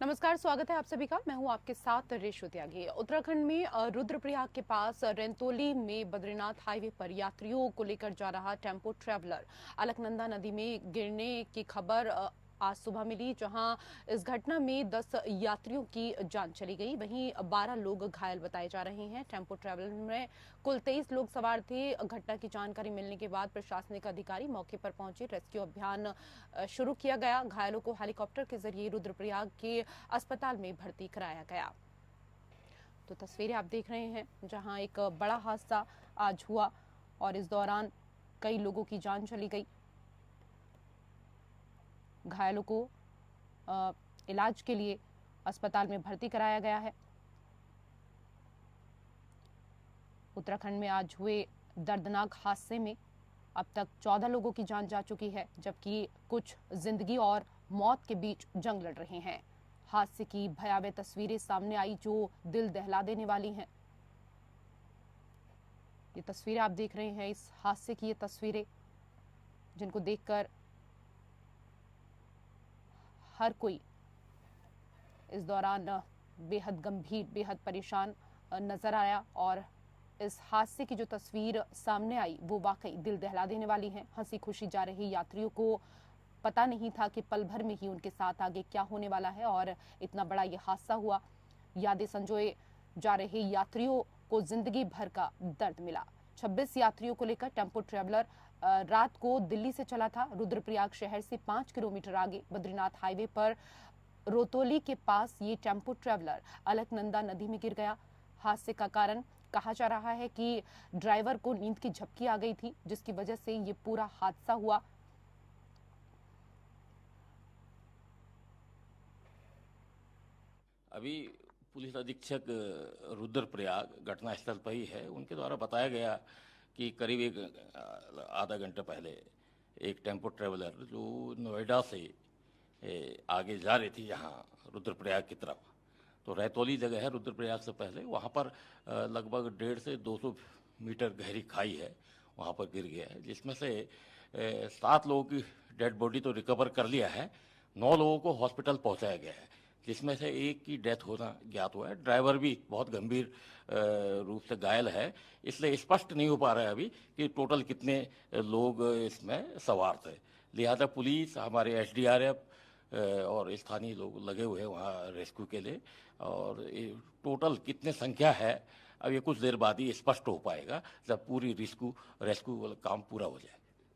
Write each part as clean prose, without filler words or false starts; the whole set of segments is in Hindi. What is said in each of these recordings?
नमस्कार, स्वागत है आप सभी का। मैं हूं आपके साथ रेशु त्यागी। उत्तराखंड में रुद्रप्रयाग के पास रेंतोली में बद्रीनाथ हाईवे पर यात्रियों को लेकर जा रहा टेम्पो ट्रैवलर अलकनंदा नदी में गिरने की खबर आज सुबह मिली, जहां इस घटना में 10 यात्रियों की जान चली गई। वहीं 12 लोग घायल बताए जा रहे हैं। टेम्पो ट्रैवलर में कुल 23 लोग सवार थे। घटना की जानकारी मिलने के बाद प्रशासनिक अधिकारी मौके पर पहुंचे। रेस्क्यू अभियान शुरू किया गया। घायलों को हेलीकॉप्टर के जरिए रुद्रप्रयाग के अस्पताल में भर्ती कराया गया। तो तस्वीरें आप देख रहे हैं, जहां एक बड़ा हादसा आज हुआ और इस दौरान कई लोगों की जान चली गई। घायलों को इलाज के लिए अस्पताल में भर्ती कराया गया है। उत्तराखंड में आज हुए दर्दनाक हादसे में अब तक 14 लोगों की जान जा चुकी है, जबकि कुछ जिंदगी और मौत के बीच जंग लड़ रहे हैं। हादसे की भयावह तस्वीरें सामने आई जो दिल दहला देने वाली हैं। ये तस्वीरें आप देख रहे हैं, इस हादसे की ये तस्वीरें जिनको देखकर हर कोई इस दौरान बेहद गंभीर, बेहद परेशान नजर आया। और इस हादसे की जो तस्वीर सामने आई वो वाकई दिल दहला देने वाली है। हंसी खुशी जा रही यात्रियों को पता नहीं था कि पल भर में ही उनके साथ आगे क्या होने वाला है और इतना बड़ा ये हादसा हुआ। यादें संजोए जा रहे यात्रियों को जिंदगी भर का दर्द मिला। 26 यात्रियों को लेकर टेम्पो ट्रैवलर रात को दिल्ली से चला था। रुद्रप्रयाग शहर से 5 किलोमीटर आगे बद्रीनाथ हाईवे पर रोतोली के पास ये टेम्पो ट्रैवलर अलकनंदा नदी में गिर गया। हादसे का कारण कहा जा रहा है कि ड्राइवर को नींद की झपकी आ गई थी, जिसकी वजह से ये पूरा हादसा हुआ। अभी पुलिस अधीक्षक रुद्रप्रयाग घटनास्थल पर ही है। उनके द्वारा बताया गया कि करीब आधा घंटा पहले एक टेम्पो ट्रैवलर जो नोएडा से आगे जा रही थी यहाँ रुद्रप्रयाग की तरफ, तो रैतौली जगह है रुद्रप्रयाग से पहले, वहाँ पर लगभग 150 से 200 मीटर गहरी खाई है, वहाँ पर गिर गया है, जिसमें से 7 लोगों की डेड बॉडी तो रिकवर कर लिया है। 9 लोगों को हॉस्पिटल पहुँचाया गया है, जिसमें से एक की डेथ होना ज्ञात हुआ है। ड्राइवर भी बहुत गंभीर रूप से घायल है, इसलिए स्पष्ट नहीं हो पा रहा है अभी कि टोटल कितने लोग इसमें सवार थे। लिहाजा पुलिस, हमारे एसडीआरएफ और स्थानीय लोग लगे हुए हैं वहाँ रेस्क्यू के लिए, और टोटल कितने संख्या है अब ये कुछ देर बाद ही स्पष्ट हो पाएगा, जब पूरी रेस्क्यू वाला काम पूरा हो जाए।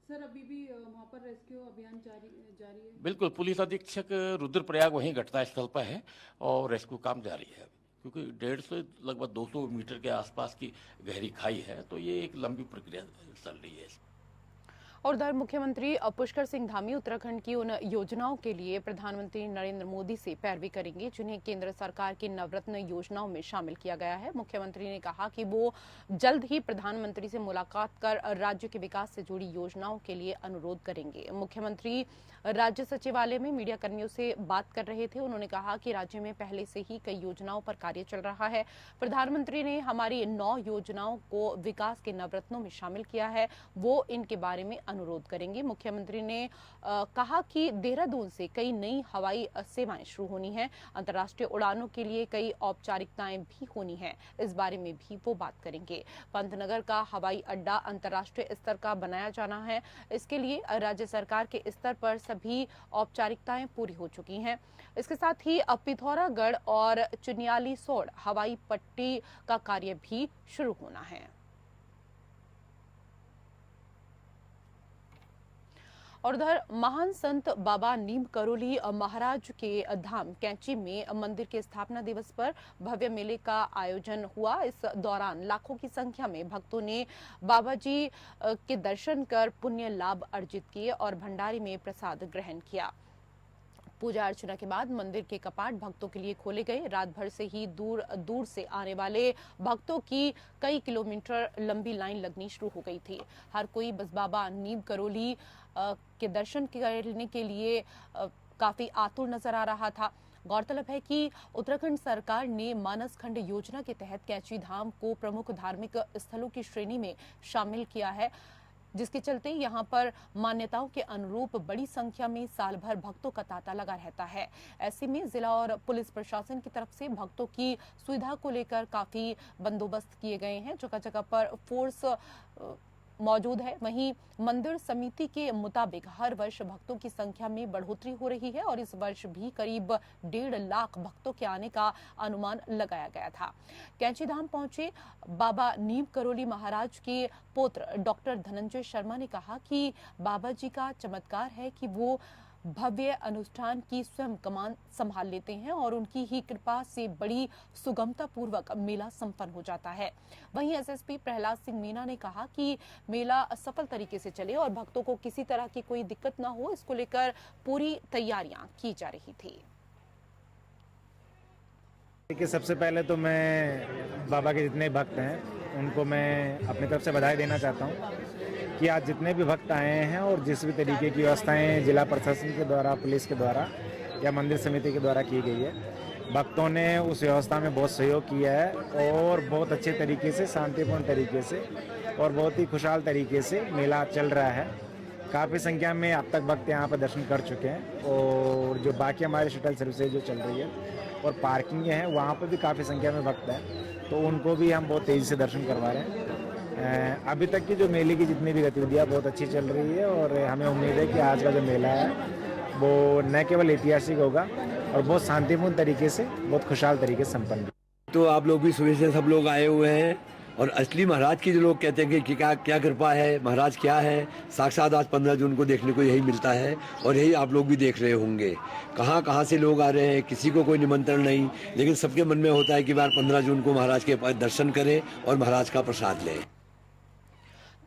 सर, अभी भी वहाँ पर रेस्क्यू अभियान जारी है? बिल्कुल, पुलिस अधीक्षक रुद्रप्रयाग वहीं घटनास्थल पर है और रेस्क्यू काम जारी है, क्योंकि 150 से लगभग 200 मीटर के आसपास की गहरी खाई है, तो ये एक लंबी प्रक्रिया चल रही है। और उधर मुख्यमंत्री पुष्कर सिंह धामी उत्तराखंड की उन योजनाओं के लिए प्रधानमंत्री नरेंद्र मोदी से पैरवी करेंगे जिन्हें केंद्र सरकार की नवरत्न योजनाओं में शामिल किया गया है। मुख्यमंत्री ने कहा कि वो जल्द ही प्रधानमंत्री से मुलाकात कर राज्य के विकास से जुड़ी योजनाओं के लिए अनुरोध करेंगे। मुख्यमंत्री राज्य सचिवालय में मीडिया कर्मियों से बात कर रहे थे। उन्होंने कहा कि राज्य में पहले से ही कई योजनाओं पर कार्य चल रहा है। प्रधानमंत्री ने हमारी 9 योजनाओं को विकास के नवरत्नों में शामिल किया है, वो इनके बारे में अनुरोध करेंगे। मुख्यमंत्री ने कहा कि देहरादून से कई नई हवाई सेवाएं शुरू होनी है। अंतर्राष्ट्रीय उड़ानों के लिए कई औपचारिकताएं भी होनी है, इस बारे में भी वो बात करेंगे। पंतनगर का हवाई अड्डा अंतर्राष्ट्रीय स्तर का बनाया जाना है। इसके लिए राज्य सरकार के स्तर पर सभी औपचारिकताएं पूरी हो चुकी हैं। इसके साथ ही पिथौरागढ़ और चुनियालीसोड़ हवाई पट्टी का कार्य भी शुरू होना है। और उधर महान संत बाबा नीम करोली महाराज के धाम कैंची में मंदिर के स्थापना दिवस पर भव्य मेले का आयोजन हुआ। इस दौरान लाखों की संख्या में भक्तों ने बाबा जी के दर्शन कर पुण्य लाभ अर्जित किए और भंडारे में प्रसाद ग्रहण किया। पूजा अर्चना के बाद मंदिर के कपाट भक्तों के लिए खोले गए। रात भर से ही दूर दूर से आने वाले भक्तों की कई किलोमीटर लंबी लाइन लगनी शुरू हो गई थी। हर कोई बस बाबा नीम करोली के दर्शन करने के लिए काफी आतुर नजर आ रहा था। गौरतलब है कि उत्तराखंड सरकार ने मानस खंड योजना के तहत कैंची धाम को प्रमुख धार्मिक स्थलों की श्रेणी में शामिल किया है। जिसके चलते यहां पर मान्यताओं के अनुरूप बड़ी संख्या में साल भर भक्तों का तांता लगा रहता है। ऐसे में जिला और पुलिस प्रशासन की तरफ से भक्तों की सुविधा को लेकर काफी बंदोबस्त किए गए हैं। जगह जगह पर फोर्स मौजूद है। वहीं मंदिर समिति के मुताबिक हर वर्ष भक्तों की संख्या में बढ़ोतरी हो रही है और इस वर्ष भी करीब 1.5 लाख भक्तों के आने का अनुमान लगाया गया था। कैंची धाम पहुंचे बाबा नीम करोली महाराज के पुत्र डॉक्टर धनंजय शर्मा ने कहा कि बाबा जी का चमत्कार है कि वो भव्य अनुष्ठान की स्वयं कमान संभाल लेते हैं और उनकी ही कृपा से बड़ी सुगमता पूर्वक मेला संपन्न हो जाता है। वहीं एसएसपी प्रहलाद सिंह मीना ने कहा कि मेला सफल तरीके से चले और भक्तों को किसी तरह की कोई दिक्कत न हो, इसको लेकर पूरी तैयारियां की जा रही थी। देखिए, सबसे पहले तो मैं बाबा के जितने भक्त हैं उनको मैं अपनी तरफ से बधाई देना चाहता हूं कि आज जितने भी भक्त आए हैं और जिस भी तरीके की व्यवस्थाएं जिला प्रशासन के द्वारा, पुलिस के द्वारा या मंदिर समिति के द्वारा की गई है, भक्तों ने उस व्यवस्था में बहुत सहयोग किया है और बहुत अच्छे तरीके से, शांतिपूर्ण तरीके से और बहुत ही खुशहाल तरीके से मेला चल रहा है। काफ़ी संख्या में अब तक भक्त यहाँ पर दर्शन कर चुके हैं और जो बाकी हमारी शटल सर्विसेज जो चल रही है और पार्किंग है वहाँ पर भी काफ़ी संख्या में भक्त हैं, तो उनको भी हम बहुत तेज़ी से दर्शन करवा रहे हैं। अभी तक की जो मेले की जितनी भी गतिविधियाँ बहुत अच्छी चल रही है और हमें उम्मीद है कि आज का जो मेला है वो न केवल ऐतिहासिक होगा और बहुत शांतिपूर्ण तरीके से, बहुत खुशहाल तरीके से संपन्न भी। तो आप लोग भी सुबह से सब लोग आए हुए हैं और असली महाराज की जो लोग कहते हैं कि क्या क्या कृपा है, महाराज क्या है, साक्षात आज 15 जून को देखने को यही मिलता है और यही आप लोग भी देख रहे होंगे। कहाँ कहाँ से लोग आ रहे हैं, किसी को कोई निमंत्रण नहीं, लेकिन सबके मन में होता है कि बार 15 जून को महाराज के पास दर्शन करें और महाराज का प्रसाद लें।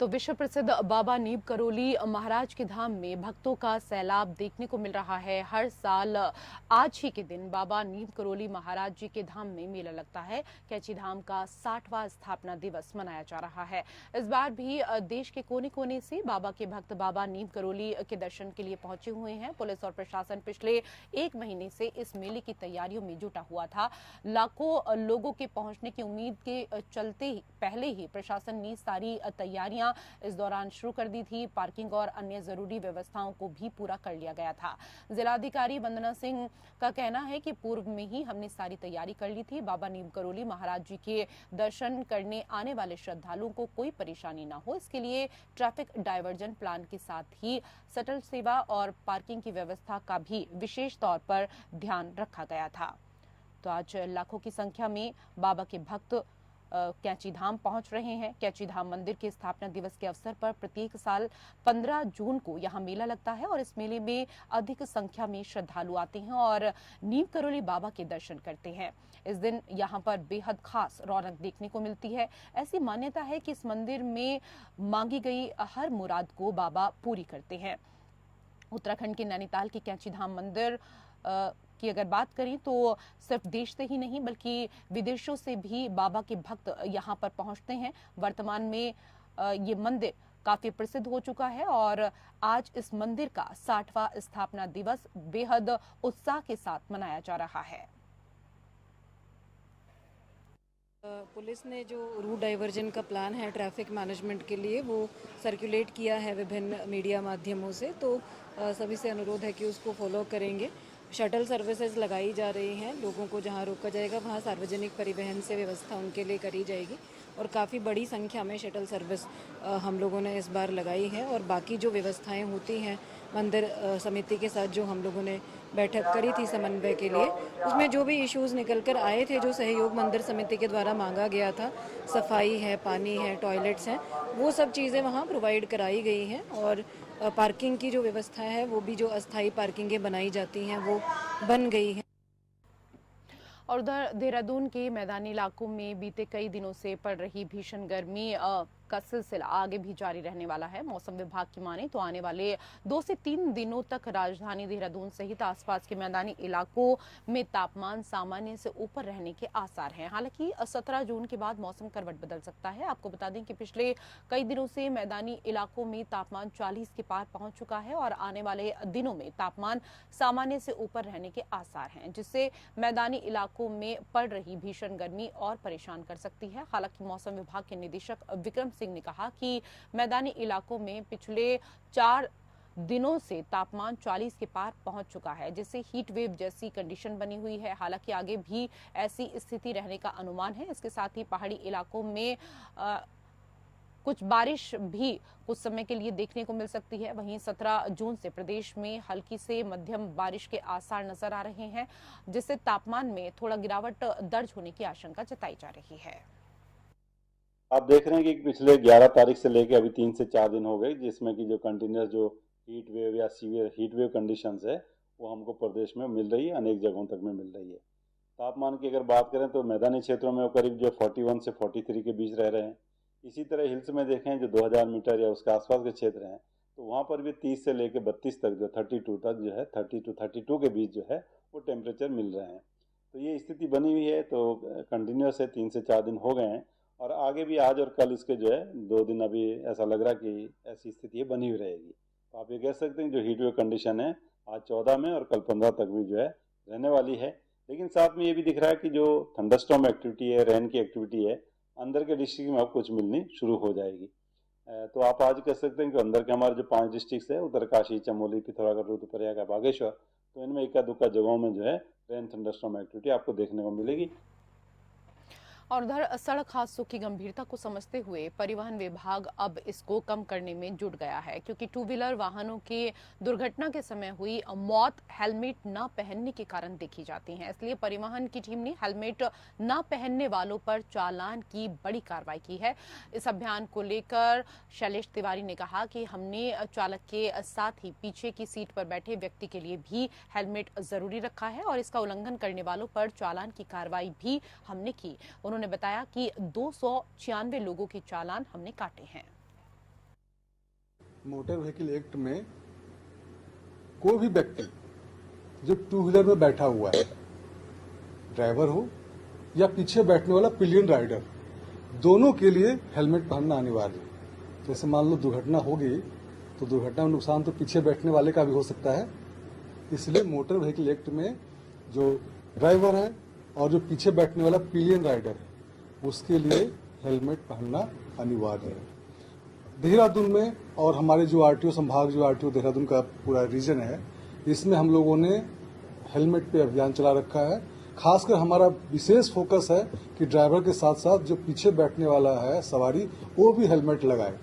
तो विश्व प्रसिद्ध बाबा नीम करोली महाराज के धाम में भक्तों का सैलाब देखने को मिल रहा है। हर साल आज ही के दिन बाबा नीम करोली महाराज जी के धाम में मेला लगता है। कैंची धाम का 60वां स्थापना दिवस मनाया जा रहा है। इस बार भी देश के कोने कोने से बाबा के भक्त बाबा नीम करोली के दर्शन के लिए पहुंचे हुए हैं। पुलिस और प्रशासन पिछले 1 महीने से इस मेले की तैयारियों में जुटा हुआ था। लाखों लोगों के पहुंचने की उम्मीद के चलते पहले ही प्रशासन ने सारी तैयारियां इस दौरान शुरू कर दी थी। पार्किंग और अन्य जरूरी व्यवस्थाओं को भी पूरा कर लिया गया था। जिलाधिकारी वंदना सिंह का कहना है कि पूर्व में ही हमने सारी तैयारी कर ली थी। बाबा नीम करोली महाराज जी के दर्शन करने आने वाले श्रद्धालुओं को कोई परेशानी ना हो, इसके लिए ट्रैफिक डायवर्जन प्लान के साथ ही शटल सेवा और पार्किंग की व्यवस्था का भी विशेष तौर पर ध्यान रखा गया था। तो आज लाखों की संख्या में बाबा के भक्त कैंची धाम पहुंच रहे हैं। कैंची धाम मंदिर के स्थापना दिवस के अवसर पर प्रत्येक साल 15 जून को यहां मेला लगता है और इस मेले में अधिक संख्या में श्रद्धालु आते हैं और नीम करोली बाबा के दर्शन करते हैं। इस दिन यहां पर बेहद खास रौनक देखने को मिलती है। ऐसी मान्यता है कि इस मंदिर में मांगी गई हर मुराद को बाबा पूरी करते हैं। उत्तराखंड के नैनीताल के कैंची धाम मंदिर की अगर बात करें तो सिर्फ देश से ही नहीं बल्कि विदेशों से भी बाबा के भक्त यहां पर पहुंचते हैं। वर्तमान में ये मंदिर काफी प्रसिद्ध हो चुका है और आज इस मंदिर का 60वां स्थापना दिवस बेहद उत्साह के साथ मनाया जा रहा है। पुलिस ने जो रूट डाइवर्जन का प्लान है ट्रैफिक मैनेजमेंट के लिए वो सर्कुलेट किया है विभिन्न मीडिया माध्यमों से, तो सभी से अनुरोध है कि उसको फॉलो करेंगे। शटल सर्विसेज लगाई जा रही हैं, लोगों को जहां रोका जाएगा वहां सार्वजनिक परिवहन से व्यवस्था उनके लिए करी जाएगी और काफ़ी बड़ी संख्या में शटल सर्विस हम लोगों ने इस बार लगाई है। और बाकी जो व्यवस्थाएं होती हैं मंदिर समिति के साथ जो हम लोगों ने बैठक करी थी समन्वय के लिए, उसमें जो भी इश्यूज़ निकल कर आए थे, जो सहयोग मंदिर समिति के द्वारा मांगा गया था, सफाई है, पानी है, टॉयलेट्स हैं, वो सब चीज़ें वहाँ प्रोवाइड कराई गई हैं। और पार्किंग की जो व्यवस्था है वो भी जो अस्थायी पार्किंगें बनाई जाती हैं वो बन गई हैं। और उधर देहरादून के मैदानी इलाकों में बीते कई दिनों से पड़ रही भीषण गर्मी का सिलसिला आगे भी जारी रहने वाला है। मौसम विभाग की माने तो आने वाले 2 से 3 दिनों तक राजधानी देहरादून सहित आसपास के मैदानी इलाकों में तापमान सामान्य से ऊपर रहने के आसार हैं। हालांकि 17 जून के बाद मौसम करवट बदल सकता है। आपको बता दें कि पिछले कई दिनों से मैदानी इलाकों में तापमान 40 के पार पहुंच चुका है और आने वाले दिनों में तापमान सामान्य से ऊपर रहने के आसार हैं, जिससे मैदानी इलाकों में पड़ रही भीषण गर्मी और परेशान कर सकती है। हालांकि मौसम विभाग के निदेशक विक्रम सिंह ने कहा कि मैदानी इलाकों में पिछले 4 दिनों से तापमान 40 के पार पहुंच चुका है, जिससे हीट वेव जैसी कंडीशन बनी हुई है। हालांकि आगे भी ऐसी स्थिति रहने का अनुमान है। इसके साथ ही पहाड़ी इलाकों में कुछ बारिश भी कुछ समय के लिए देखने को मिल सकती है। वहीं 17 जून से प्रदेश में हल्की से मध्यम बारिश के आसार नजर आ रहे हैं, जिससे तापमान में थोड़ा गिरावट दर्ज होने की आशंका जताई जा रही है। आप देख रहे हैं कि पिछले 11 तारीख से लेकर अभी 3 से 4 दिन हो गए, जिसमें कि जो कंटिन्यूस जो हीट वेव या सीवियर हीट वेव कंडीशंस है वो हमको प्रदेश में मिल रही है, अनेक जगहों तक में मिल रही है। तापमान की अगर बात करें तो मैदानी क्षेत्रों में वो करीब जो 41 से 43 के बीच रह रहे हैं। इसी तरह हिल्स में देखें जो 2000 मीटर या उसके आसपास के क्षेत्र हैं तो वहाँ पर भी 30 से लेकर 32 तक जो 32 तक जो है 30 to 32 के बीच जो है वो टेम्परेचर मिल रहे हैं। तो ये स्थिति बनी हुई है, तो कंटिन्यूस है, 3 से 4 दिन हो गए हैं और आगे भी आज और कल इसके जो है 2 दिन अभी ऐसा लग रहा कि ऐसी स्थिति बनी हुई रहेगी। तो आप ये कह सकते हैं जो हीट वेव कंडीशन है आज 14 में और कल 15 तक भी जो है रहने वाली है। लेकिन साथ में ये भी दिख रहा है कि जो थंडरस्टॉर्म एक्टिविटी है, रेन की एक्टिविटी है, अंदर के डिस्ट्रिक्ट में अब कुछ मिलनी शुरू हो जाएगी। तो आप आज कह सकते हैं कि अंदर के हमारे जो 5 डिस्ट्रिक्ट है, उत्तरकाशी, चमोली, पिथौरागढ़, रुद्रप्रयाग, बागेश्वर, तो इनमें इक्का दुक्का जगहों में जो है रेन थंडरस्टॉर्म एक्टिविटी आपको देखने को मिलेगी। और उधर सड़क हादसों की गंभीरता को समझते हुए परिवहन विभाग अब इसको कम करने में जुट गया है, क्योंकि 2 व्हीलर वाहनों के दुर्घटना के समय हुई मौत हेलमेट न पहनने के कारण देखी जाती है। इसलिए परिवहन की टीम ने हेलमेट न पहनने वालों पर चालान की बड़ी कार्रवाई की है। इस अभियान को लेकर शैलेश तिवारी ने कहा कि हमने चालक के साथ ही पीछे की सीट पर बैठे व्यक्ति के लिए भी हेलमेट जरूरी रखा है और इसका उल्लंघन करने वालों पर चालान की कार्रवाई भी हमने की। उन्होंने बताया कि 296 लोगों के चालान हमने काटे हैं। मोटर व्हीकल एक्ट में कोई भी व्यक्ति जो 2 व्हीलर में बैठा हुआ है, ड्राइवर हो या पीछे बैठने वाला पिलियन राइडर, दोनों के लिए हेलमेट पहनना अनिवार्य है। जैसे मान लो दुर्घटना होगी तो दुर्घटना में नुकसान तो पीछे बैठने वाले का भी हो सकता है, इसलिए मोटर व्हीकल एक्ट में जो ड्राइवर है और जो पीछे बैठने वाला पिलियन राइडर है उसके लिए हेलमेट पहनना अनिवार्य है। देहरादून में और हमारे जो आरटीओ संभाग, जो आरटीओ देहरादून का पूरा रीजन है, इसमें हम लोगों ने हेलमेट पे अभियान चला रखा है। खासकर हमारा विशेष फोकस है कि ड्राइवर के साथ साथ जो पीछे बैठने वाला है सवारी, वो भी हेलमेट लगाए।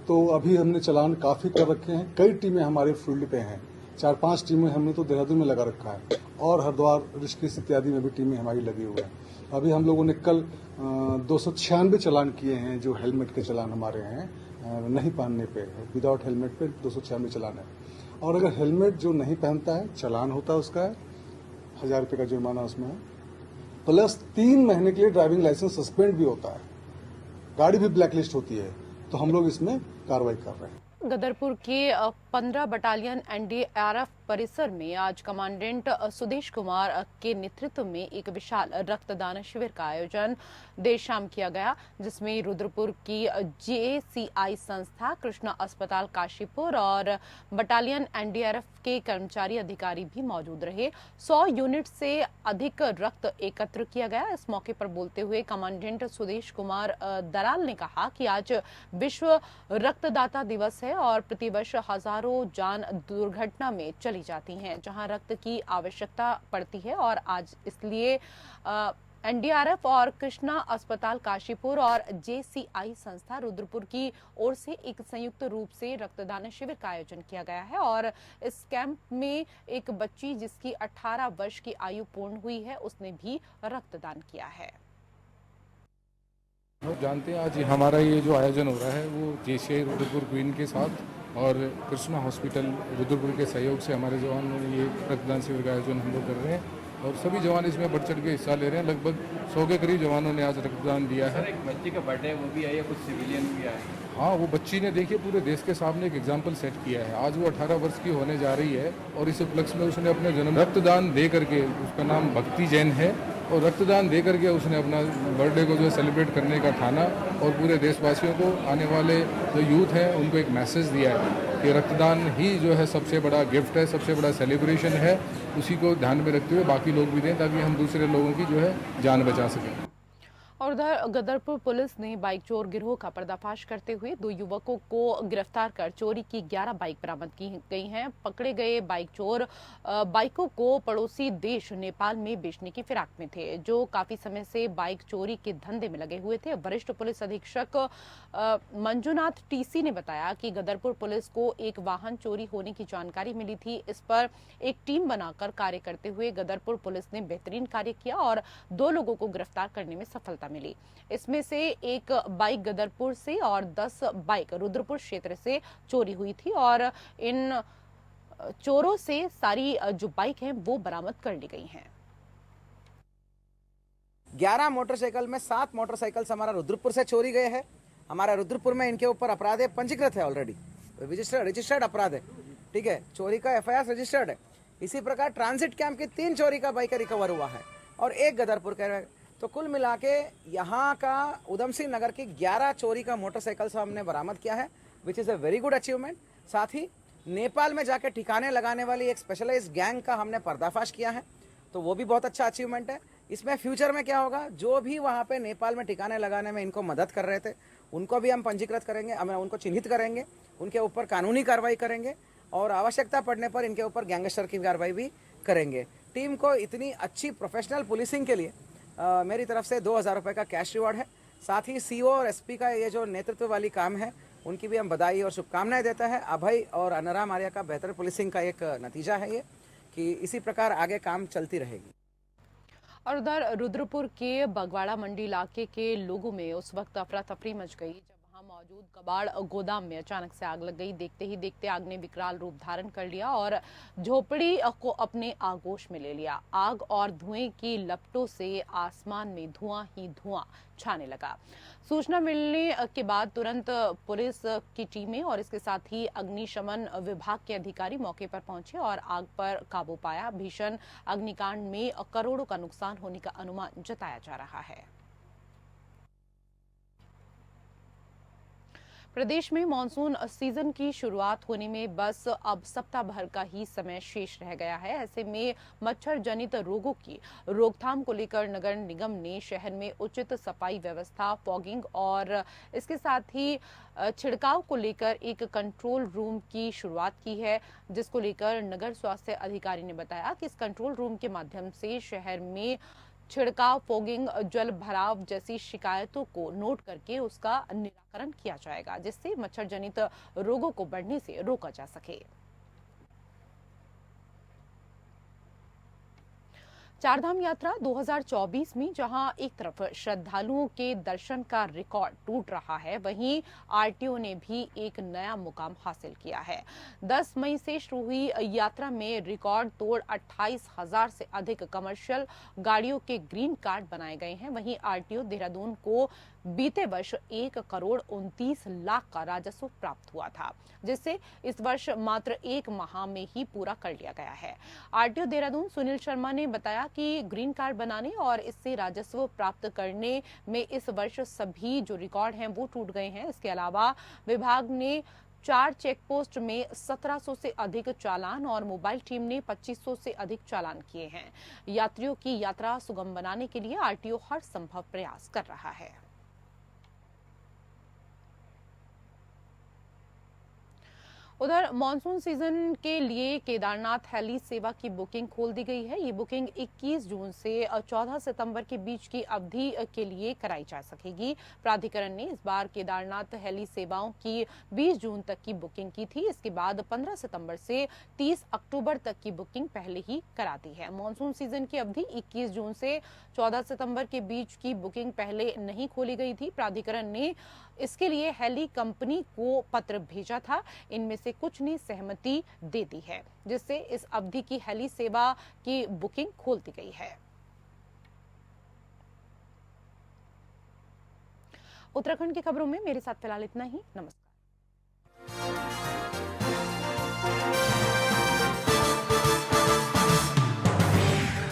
तो अभी हमने चालान काफी कर रखे हैं। कई टीमें हमारे फील्ड पे हैं, 4-5 टीमें हमने तो देहरादून में लगा रखा है और हरिद्वार, ऋषिकेश इत्यादि में भी टीमें हमारी लगी हुई हैं। अभी हम लोगों ने कल 296 चालान किए हैं, जो हेलमेट के चालान हमारे हैं नहीं पहनने पे, विदाउट हेलमेट पे 296 चालान है। और अगर हेलमेट जो नहीं पहनता है, चालान होता है उसका 1000 रुपये का जुर्माना उसमें है, प्लस 3 महीने के लिए ड्राइविंग लाइसेंस सस्पेंड भी होता है, गाड़ी भी ब्लैकलिस्ट होती है। तो हम लोग इसमें कार्रवाई कर रहे हैं। गदरपुर के 15 बटालियन एनडीआरएफ परिसर में आज कमांडेंट सुदेश कुमार के नेतृत्व में एक विशाल रक्तदान शिविर का आयोजन देर शाम किया गया, जिसमें रुद्रपुर की जेसीआई संस्था, कृष्णा अस्पताल काशीपुर और बटालियन एनडीआरएफ के कर्मचारी अधिकारी भी मौजूद रहे। 100 यूनिट से अधिक रक्त एकत्र किया गया। इस मौके पर बोलते हुए कमांडेंट सुदेश कुमार दराल ने कहा कि आज विश्व रक्तदाता दिवस है और प्रतिवर्ष हजारों जान दुर्घटना में चली जाती हैं, जहां रक्त की आवश्यकता पड़ती है। और आज इसलिए एनडीआरएफ और कृष्णा अस्पताल काशीपुर और जेसीआई संस्था रुद्रपुर की ओर से एक संयुक्त रूप से रक्तदान शिविर का आयोजन किया गया है। और इस कैंप में एक बच्ची जिसकी 18 वर्ष की आयु पूर्ण हुई है, उसने भी रक्तदान किया है। आप जानते हैं आज हमारा ये जो आयोजन हो रहा है वो जेसीआई रुद्रपुर क्वीन के साथ और कृष्णा हॉस्पिटल रुद्रपुर के सहयोग से हमारे जवान ये रक्तदान शिविर का आयोजन हम लोग कर रहे हैं और सभी जवान इसमें बढ़ चढ़ के हिस्सा ले रहे हैं। लगभग 100 के करीब जवानों ने आज रक्तदान दिया है। एक बच्ची का बर्थडे वो भी आई है, कुछ सिविलियन भी आए। हाँ, वो बच्ची ने देखिए पूरे देश के सामने एक एग्जाम्पल सेट किया है। आज वो 18 वर्ष की होने जा रही है और इस उपलक्ष्य में उसने अपने जन्म रक्तदान दे करके, उसका नाम भक्ति जैन है, और रक्तदान दे करके उसने अपना बर्थडे को जो है सेलिब्रेट करने का ठाना और पूरे देशवासियों को, आने वाले जो यूथ हैं उनको एक मैसेज दिया है कि रक्तदान ही जो है सबसे बड़ा गिफ्ट है, सबसे बड़ा सेलिब्रेशन है। उसी को ध्यान में रखते हुए बाकी लोग भी दें ताकि हम दूसरे लोगों की जो है जान बचा सकें। और उधर गदरपुर पुलिस ने बाइक चोर गिरोह का पर्दाफाश करते हुए 2 युवकों को गिरफ्तार कर चोरी की 11 बाइक बरामद की गई हैं। पकड़े गए बाइक चोर बाइकों को पड़ोसी देश नेपाल में बेचने की फिराक में थे, जो काफी समय से बाइक चोरी के धंधे में लगे हुए थे। वरिष्ठ पुलिस अधीक्षक मंजुनाथ टीसी ने बताया कि गदरपुर पुलिस को एक वाहन चोरी होने की जानकारी मिली थी। इस पर एक टीम बनाकर कार्य करते हुए गदरपुर पुलिस ने बेहतरीन कार्य किया और 2 लोगों को गिरफ्तार करने में सफलता मिली। इसमें से एक बाइक गदरपुर से और 10 बाइक रुद्रपुर क्षेत्र से चोरी हुई थी और इन चोरों से सारी जो बाइक हैं वो बरामद कर ली गई हैं। 11 मोटरसाइकिल में 7 मोटरसाइकिल्स हमारा रुद्रपुर से चोरी गए हैं। हमारा रुद्रपुर में इनके ऊपर अपराध पंजीकृत है, ऑलरेडी रजिस्टर्ड अपराध है। ठीक है, चोरी का FIR रजिस्टर्ड है। इसी प्रकार ट्रांजिट कैंप की 3 चोरी का बाइक रिकवर हुआ है और 1 गदरपुर का। तो कुल मिला के यहाँ का उधम सिंह नगर की 11 चोरी का मोटरसाइकिल्स हमने बरामद किया है, which is a very good achievement. साथ ही नेपाल में जाके ठिकाने लगाने वाली एक स्पेशलाइज्ड गैंग का हमने पर्दाफाश किया है, तो वो भी बहुत अच्छा अचीवमेंट है। इसमें फ्यूचर में क्या होगा, जो भी वहाँ पे नेपाल में ठिकाने लगाने में इनको मदद कर रहे थे उनको भी हम पंजीकृत करेंगे, हमें उनको चिन्हित करेंगे, उनके ऊपर कानूनी कार्रवाई करेंगे और आवश्यकता पड़ने पर इनके ऊपर गैंगस्टर की कार्रवाई भी करेंगे। टीम को इतनी अच्छी प्रोफेशनल पुलिसिंग के लिए मेरी तरफ से 2000 रुपये का कैश रिवॉर्ड है। साथ ही CO और SP का ये जो नेतृत्व वाली काम है उनकी भी हम बधाई और शुभकामनाएं देते हैं। अभय और अनराम आर्या का बेहतर पुलिसिंग का एक नतीजा है ये, कि इसी प्रकार आगे काम चलती रहेगी। और उधर रुद्रपुर के बगवाड़ा मंडी इलाके के लोगों में उस वक्त अफरा तफरी मच गई जब वहां मौजूद कबाड़ गोदाम में अचानक से आग लग गई। देखते ही देखते आग ने विकराल रूप धारण कर लिया और झोपड़ी को अपने आगोश में ले लिया। आग और धुएं की लपटों से आसमान में धुआं ही धुआं छाने लगा। सूचना मिलने के बाद तुरंत पुलिस की टीमें और इसके साथ ही अग्निशमन विभाग के अधिकारी मौके पर पहुंचे और आग पर काबू पाया। भीषण अग्निकांड में करोड़ों का नुकसान होने का अनुमान जताया जा रहा है। प्रदेश में मानसून सीजन की शुरुआत होने में बस अब सप्ताह भर का ही समय शेष रह गया है। ऐसे में मच्छर जनित रोगों की रोकथाम को लेकर नगर निगम ने शहर में उचित सफाई व्यवस्था, फॉगिंग और इसके साथ ही छिड़काव को लेकर एक कंट्रोल रूम की शुरुआत की है, जिसको लेकर नगर स्वास्थ्य अधिकारी ने बताया कि इस कंट्रोल रूम के माध्यम से शहर में छिड़काव, फॉगिंग, जल भराव जैसी शिकायतों को नोट करके उसका निराकरण किया जाएगा, जिससे मच्छर जनित रोगों को बढ़ने से रोका जा सके। चारधाम यात्रा 2024 में जहां एक तरफ श्रद्धालुओं के दर्शन का रिकॉर्ड टूट रहा है, वहीं RTO ने भी एक नया मुकाम हासिल किया है। 10 मई से शुरू हुई यात्रा में रिकॉर्ड तोड़ 28,000 से अधिक कमर्शियल गाड़ियों के ग्रीन कार्ड बनाए गए हैं। वहीं RTO देहरादून को बीते वर्ष 1,29,00,000 का राजस्व प्राप्त हुआ था, जिससे इस वर्ष मात्र 1 माह में ही पूरा कर लिया गया है। RTO देहरादून सुनील शर्मा ने बताया कि ग्रीन कार्ड बनाने और इससे राजस्व प्राप्त करने में इस वर्ष सभी जो रिकॉर्ड हैं वो टूट गए हैं। इसके अलावा विभाग ने 4 चेक पोस्ट में 1700 से अधिक चालान और मोबाइल टीम ने 2500 से अधिक चालान किए हैं। यात्रियों की यात्रा सुगम बनाने के लिए RTO हर संभव प्रयास कर रहा है। उधर मानसून सीजन के लिए केदारनाथ हेली सेवा की बुकिंग खोल दी गई है। ये बुकिंग 21 जून से 14 सितंबर के बीच की अवधि के लिए कराई जा सकेगी। प्राधिकरण ने इस बार केदारनाथ हेली सेवाओं की 20 जून तक की बुकिंग की थी। इसके बाद 15 सितंबर से 30 अक्टूबर तक की बुकिंग पहले ही करा दी है। मानसून सीजन की अवधि 21 जून से 14 सितंबर के बीच की बुकिंग पहले नहीं खोली गई थी। प्राधिकरण ने इसके लिए हेली कंपनी को पत्र भेजा था। इनमें से कुछ ने सहमति दे दी है, जिससे इस अवधि की हेली सेवा की बुकिंग खोल दी गई है। उत्तराखंड की खबरों में मेरे साथ फिलहाल इतना ही। नमस्कार।